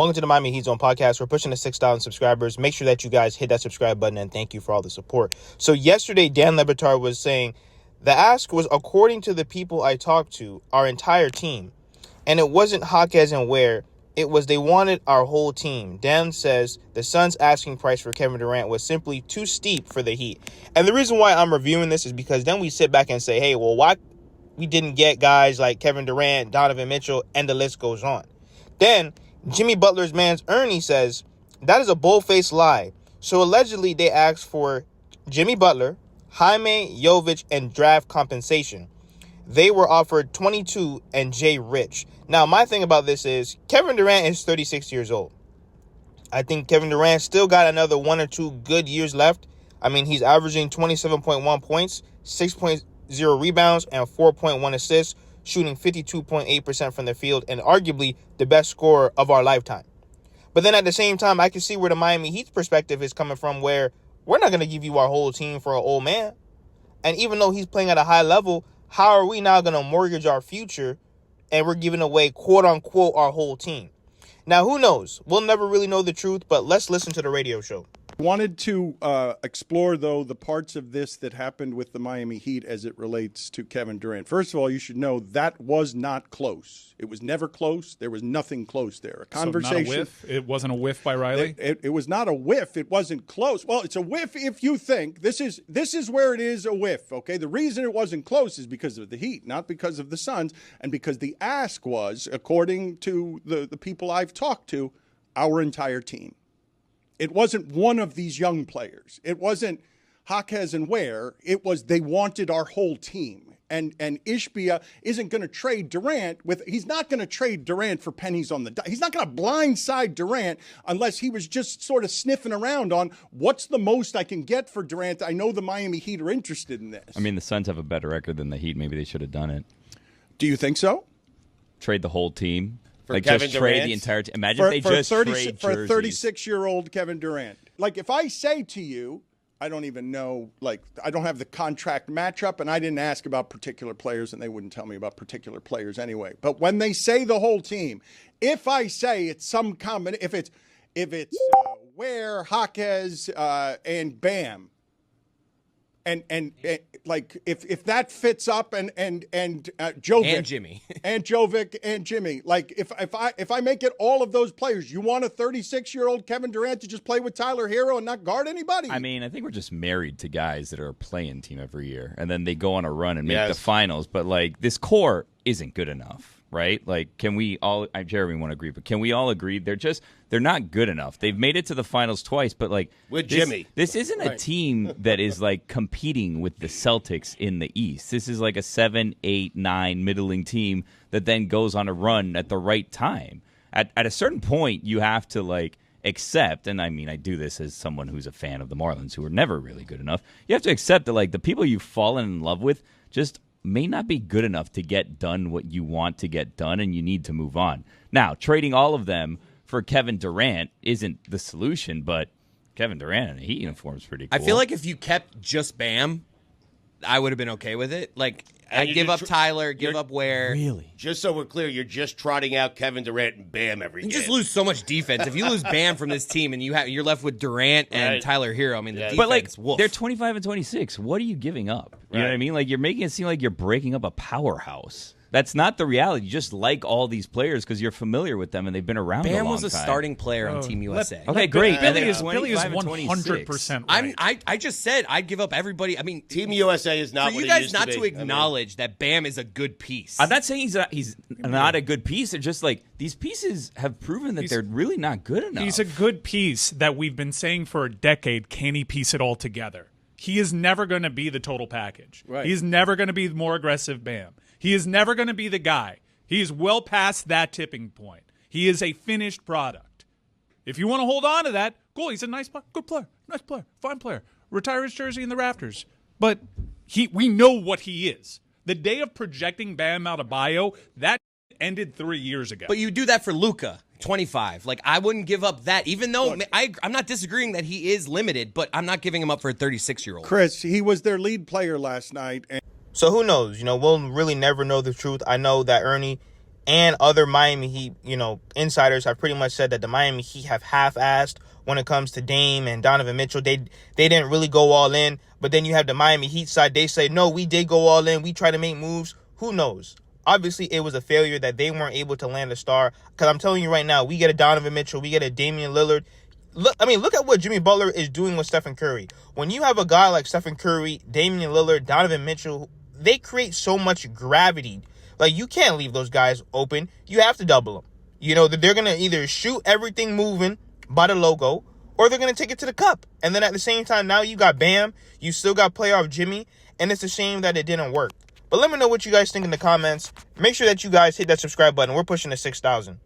Welcome to the Miami Heat Zone podcast. We're pushing to 6,000 subscribers. Make sure that you guys hit that subscribe button, and thank you for all the support. So yesterday, Dan Batard was saying the ask was, according to the people I talked to, our entire team. And it wasn't Jaquez and Ware. It was they wanted our whole team. Dan says the Suns' asking price for Kevin Durant was simply too steep for the Heat. And the reason why I'm reviewing this is because then we sit back and say, hey, well, why we didn't get guys like Kevin Durant, Donovan Mitchell, and the list goes on. Then Jimmy Butler's man Ernie says that is a bold-faced lie. So allegedly they asked for Jimmy Butler, Jaime, Jovic, and draft compensation. They were offered 22 and Jay Rich. Now, my thing about this is Kevin Durant is 36 years old. I think Kevin Durant still got another 1 or 2 good years left. I mean, he's averaging 27.1 points, 6.0 rebounds, and 4.1 assists, shooting 52.8% from the field, and arguably the best scorer of our lifetime. But then at the same time, I can see where the Miami Heat's perspective is coming from, where we're not going to give you our whole team for an old man. And even though he's playing at a high level, how are we now going to mortgage our future and we're giving away, quote-unquote, our whole team? Now, who knows? We'll never really know the truth, but let's listen to the radio show. Wanted to explore, though, the parts of this that happened with the Miami Heat as it relates to Kevin Durant. First of all, you should know that was not close. It was never close. There was nothing close there. A conversation. So not a whiff? It wasn't a whiff by Riley? It was not a whiff. It wasn't close. Well, it's a whiff if you think. This is where it is a whiff, okay? The reason it wasn't close is because of the Heat, not because of the Suns, and because the ask was, according to the people I've talked to, our entire team. It wasn't one of these young players. It wasn't Jaquez and Ware. It was they wanted our whole team. And Ishbia isn't going to trade Durant he's not going to trade Durant for pennies on the dime. He's not going to blindside Durant unless he was just sort of sniffing around on what's the most I can get for Durant. I know the Miami Heat are interested in this. I mean, the Suns have a better record than the Heat. Maybe they should have done it. Do you think so? Trade the whole team. For like Kevin just Durant? trade the entire team. Imagine if they just trade jerseys. For a 36-year-old Kevin Durant. Like, if I say to you, I don't even know, like, I don't have the contract matchup, and I didn't ask about particular players, and they wouldn't tell me about particular players anyway. But when they say the whole team, if I say it's some combination, if it's Ware, Jaquez, and Bam, and like if that fits up and Jovic and Jimmy and Jovic and Jimmy, like if I make it all of those players, you want a 36-year-old Kevin Durant to just play with Tyler Hero and not guard anybody? I mean, I think we're just married to guys that are a play-in team every year, and then they go on a run and make the finals. But like this core isn't good enough, right? Like, can we all? Jeremy won't agree, but can we all agree they're not good enough? They've made it to the finals twice, but like with Jimmy, this isn't a team that is like competing with the Celtics in the East. This is like a 7, 8, 9 middling team that then goes on a run at the right time. At a certain point, you have to like accept, and I mean, I do this as someone who's a fan of the Marlins, who are never really good enough. You have to accept that like the people you've fallen in love with just may not be good enough to get done what you want to get done, and you need to move on. Now, trading all of them for Kevin Durant isn't the solution, but Kevin Durant in a Heat uniform is pretty cool. I feel like if you kept just Bam, I would have been okay with it. Like, I'd give up Tyler, give up Ware. Really? Just so we're clear, you're just trotting out Kevin Durant and Bam every game. You just lose so much defense. If you lose Bam from this team and you're left with Durant and Tyler Hero, I mean, the defense, but like woof. they're 25 and 26. What are you giving up? You know what I mean? Like, you're making it seem like you're breaking up a powerhouse. That's not the reality. You just like all these players because you're familiar with them and they've been around a long time. Bam was a starting player on Team USA. Okay, great. Billy is 100% right. I just said I'd give up everybody. I mean, Team USA is not for what you it guys used not to to be. acknowledge that Bam is a good piece. I'm not saying he's not a good piece. They're just like these pieces have proven that they're really not good enough. He's a good piece that we've been saying for a decade. Can he piece it all together? He is never going to be the total package. Right. He's never going to be the more aggressive Bam. He is never going to be the guy. He is well past that tipping point. He is a finished product. If you want to hold on to that, cool. He's a good player, nice player, fine player. Retire his jersey in the rafters. But we know what he is. The day of projecting Bam Adebayo, that ended 3 years ago. But you do that for Luka, 25. Like, I wouldn't give up that, even though I'm not disagreeing that he is limited, but I'm not giving him up for a 36-year-old. Chris, he was their lead player last night. So who knows? We'll really never know the truth. I know that Ernie and other Miami Heat, insiders have pretty much said that the Miami Heat have half-assed when it comes to Dame and Donovan Mitchell. They didn't really go all in. But then you have the Miami Heat side. They say, no, we did go all in. We try to make moves. Who knows? Obviously, it was a failure that they weren't able to land a star. Because I'm telling you right now, we get a Donovan Mitchell. We get a Damian Lillard. Look at what Jimmy Butler is doing with Stephen Curry. When you have a guy like Stephen Curry, Damian Lillard, Donovan Mitchell, they create so much gravity. Like, you can't leave those guys open. You have to double them. They're going to either shoot everything moving by the logo, or they're going to take it to the cup. And then at the same time, now you got Bam. You still got playoff Jimmy. And it's a shame that it didn't work. But let me know what you guys think in the comments. Make sure that you guys hit that subscribe button. We're pushing to 6,000.